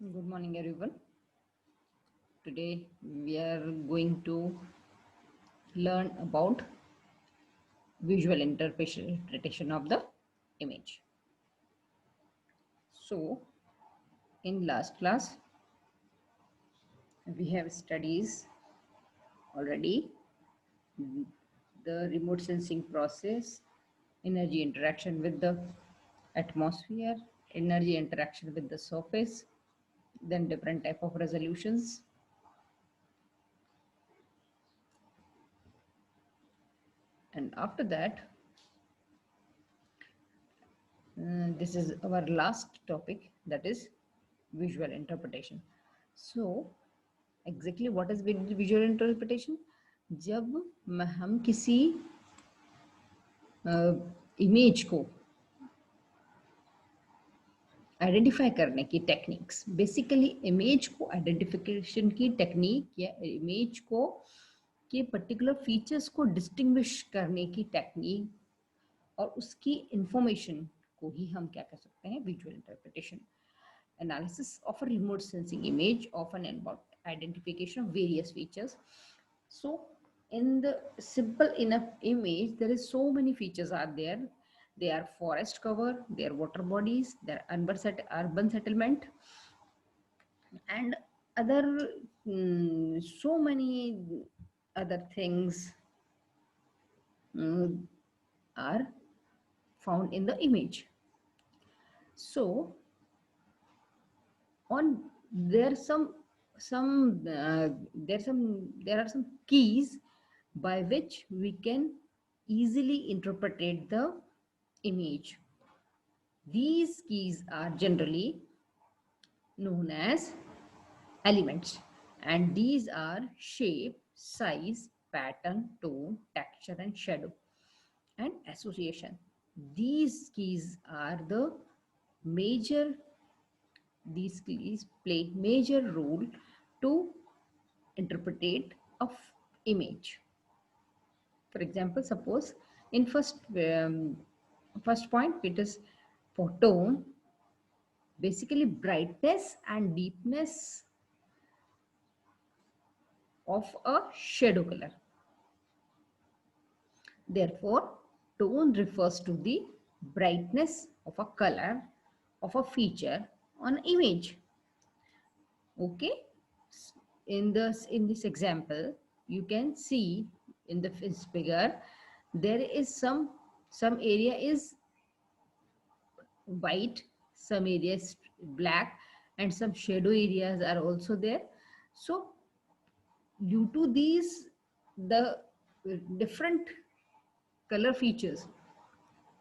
Good morning, everyone. Today we are going to learn about visual interpretation of the image. So, in last class, we have studies already the remote sensing process, energy interaction with the atmosphere, energy interaction with the surface, then different type of resolutions, and after that this is our last topic, that is visual interpretation. So exactly what is visual interpretation? जब हम किसी image को identify करने की techniques, basically image को identification की technique या image को के पर्टिकुलर फीचर्स को डिस्टिंग्विश करने की टेक्निक और उसकी इंफॉर्मेशन को ही हम क्या कह सकते हैं, visual interpretation. Analysis of a remote sensing image often involve identification of various features. So in the simple enough image, there is so many features are there. They are forest cover, they are water bodies, they are urban settlement, and other so many other things mm, are found in the image. So on there there are some keys by which we can easily interpret the image. These keys are generally known as elements, and these are shape, size, pattern, tone, texture, and shadow, and association. These keys are the major these keys play major role to interpret of image. For example, suppose in first point, it is for tone, basically brightness and deepness of a shadow color. Therefore, tone refers to the brightness of a color of a feature on image. Okay, in this example, you can see in the figure there is some area is white, some areas black, and some shadow areas are also there. So due to these, the different color features,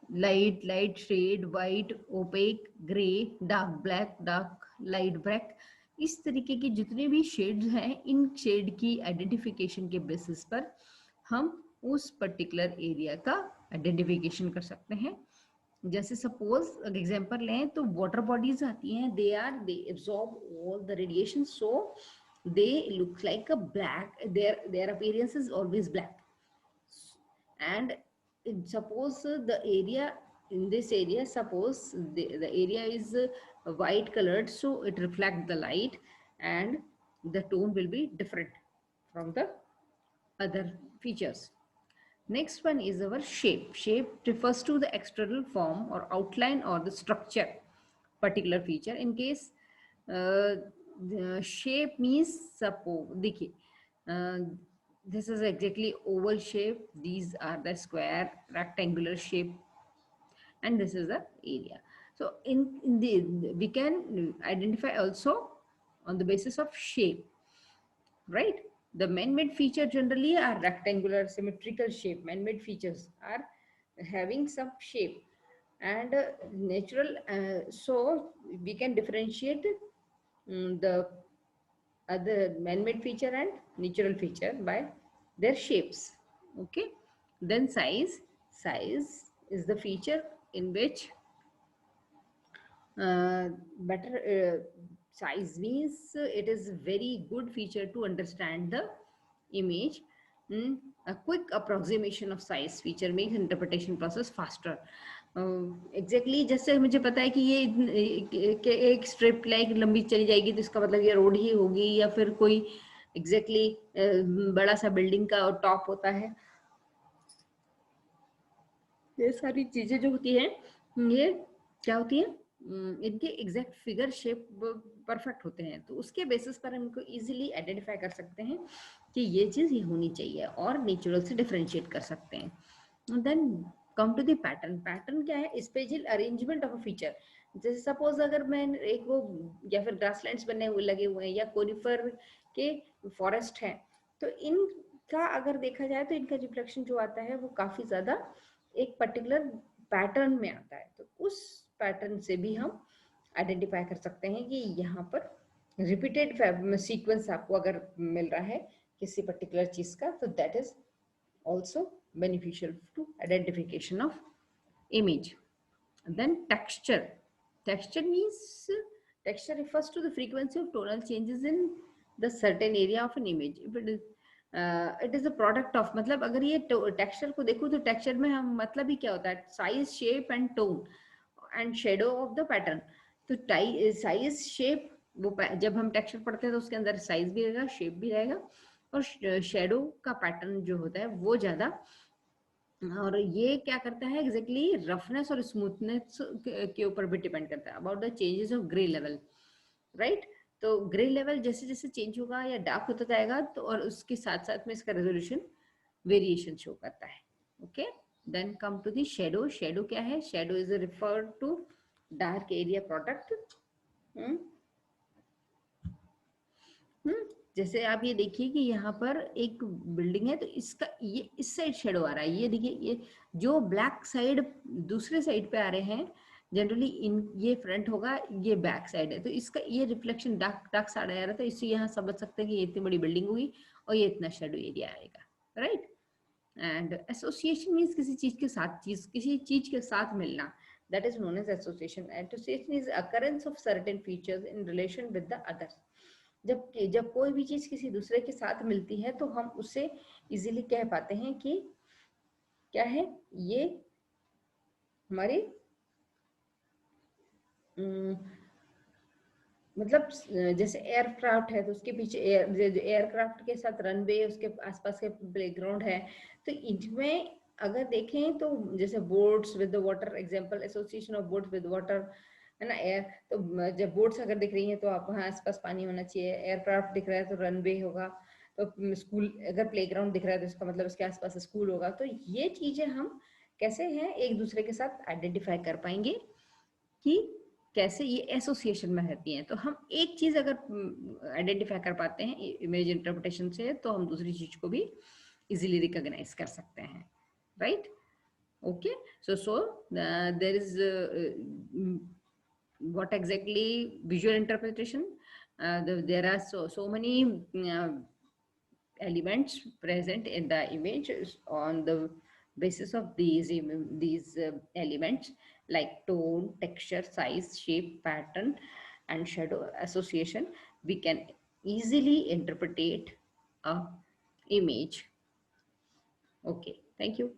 light shade, white, opaque, gray, dark black, dark light black, इस तरीके के जितने भी shades हैं, इन shade की identification के basis पर हम उस पर्टिकुलर एरिया का आइडेंटिफिकेशन कर सकते हैं. जैसे सपोज अगर एग्जांपल लें तो वाटर बॉडीज आती हैं, they absorb all the radiation, so they look like a black, their appearance is always black. And suppose the area in this area, suppose the area is white colored, so it reflects the light and the tone will be different from the other features. Next one is our shape. Shape refers to the external form or outline or the structure particular feature. In case the shape means, suppose देखिए, this is exactly oval shape, these are the square rectangular shape, and this is the area. So in the we can identify also on the basis of shape, right? The man-made feature generally are rectangular symmetrical shape. Man-made features are having some shape, and natural, so we can differentiate the other man-made feature and natural feature by their shapes. Okay, then size is the feature in which better size means it is very good feature to understand the image. A quick approximation of size feature makes interpretation process faster. Exactly जैसे मुझे पता है कि ये एक strip like लंबी चली जाएगी तो इसका मतलब ये रोड ही होगी, या फिर कोई एग्जैक्टली बड़ा सा बिल्डिंग का टॉप होता है। ये सारी चीजें जो होती है ये क्या होती है, इनके एग्जैक्ट फिगर शेप परफेक्ट होते हैं, तो उसके बेसिस पर हम इनको इजीली आइडेंटिफाई कर सकते हैं कि ये चीज ये होनी चाहिए और नेचुरल से डिफरेंशिएट कर सकते हैं। Then come to the pattern. Pattern क्या है? Special arrangement of a feature. जैसे सपोज अगर मैं एक वो या फिर ग्रासलैंड्स बने हुए लगे हुए हैं या कोनिफर के फॉरेस्ट है, तो इनका अगर देखा जाए तो इनका रिफ्लेक्शन जो आता है वो काफी ज्यादा एक पर्टिकुलर पैटर्न में आता है, तो उस पैटर्न से भी हम आइडेंटिफाई कर सकते हैं कि यहाँ पर रिपीटेड सीक्वेंस आपको अगर मिल रहा है किसी पर्टिकुलर चीज का, तो that is also beneficial to identification of image. Then texture. Texture means texture refers to the frequency of tonal changes in the certain area of an image. If it is a product of, मतलब अगर ये texture को देखो तो texture में हम मतलब ही क्या होता है? Size, shape and tone and shadow of the pattern. तो साइज, शेप, वो जब हम टेक्सचर पढ़ते हैं तो उसके अंदर साइज भी रहेगा, शेप भी रहेगा, और शेडो का पैटर्न जो होता है वो ज्यादा। और ये क्या करता है एग्जैक्टली रफनेस और स्मूथनेस के ऊपर भी डिपेंड करता है, about the changes of grey level, right. तो ग्रे लेवल जैसे जैसे चेंज होगा या डार्क होता जाएगा, तो और उसके साथ साथ में इसका रेजोल्यूशन वेरिएशन शो करता है। Okay, then come to the shadow. Shadow क्या है? Shadow is referred to dark area product. जैसे आप ये देखिए कि यहाँ पर एक बिल्डिंग है, तो इसका ये इस साइड शेडो आ रहा है। ये देखिए, ये जो ब्लैक साइड दूसरे साइड पे आ रहे हैं, जनरली इन ये फ्रंट होगा, ये बैक साइड है, तो इसका ये रिफ्लेक्शन डार्क डार्क साइड आ रहा है, तो इससे यहाँ समझ सकते हैं कि ये इतनी बड़ी बिल्डिंग हुई और ये इतना शेडो एरिया आएगा, राइट। एंड एसोसिएशन मीन्स किसी चीज के साथ मिलना, that is known as association. Association is occurrence of certain features in relation with the others. जब कोई भी चीज किसी दूसरे के साथ मिलती है तो हम उसे इजीली कह पाते हैं कि क्या है ये हमारी मतलब जैसे एयरक्राफ्ट है तो उसके पीछे एयरक्राफ्ट के साथ रनवे, उसके आसपास के प्लेग्राउंड है, तो इनमें अगर देखें तो जैसे boats with the water, example association of boats with water, है ना। एयर, तो जब बोट्स अगर दिख रही हैं तो आप वहाँ आसपास पानी होना चाहिए, एयरक्राफ्ट दिख रहा है तो रनवे होगा, तो स्कूल अगर प्लेग्राउंड दिख रहा है तो इसका मतलब उसके आसपास स्कूल होगा। तो ये चीजें हम कैसे हैं एक दूसरे के साथ आइडेंटिफाई कर पाएंगे कि कैसे ये एसोसिएशन में रहती हैं। तो हम एक चीज अगर आइडेंटिफाई कर पाते हैं इमेज इंटरप्रिटेशन से, तो हम दूसरी चीज को भी इजीली रिकॉग्नाइज कर सकते हैं, right. Okay, so there is what exactly visual interpretation. There are so many elements present in the image. On the basis of these elements like tone, texture, size, shape, pattern and shadow association, we can easily interpret a image. Okay, thank you.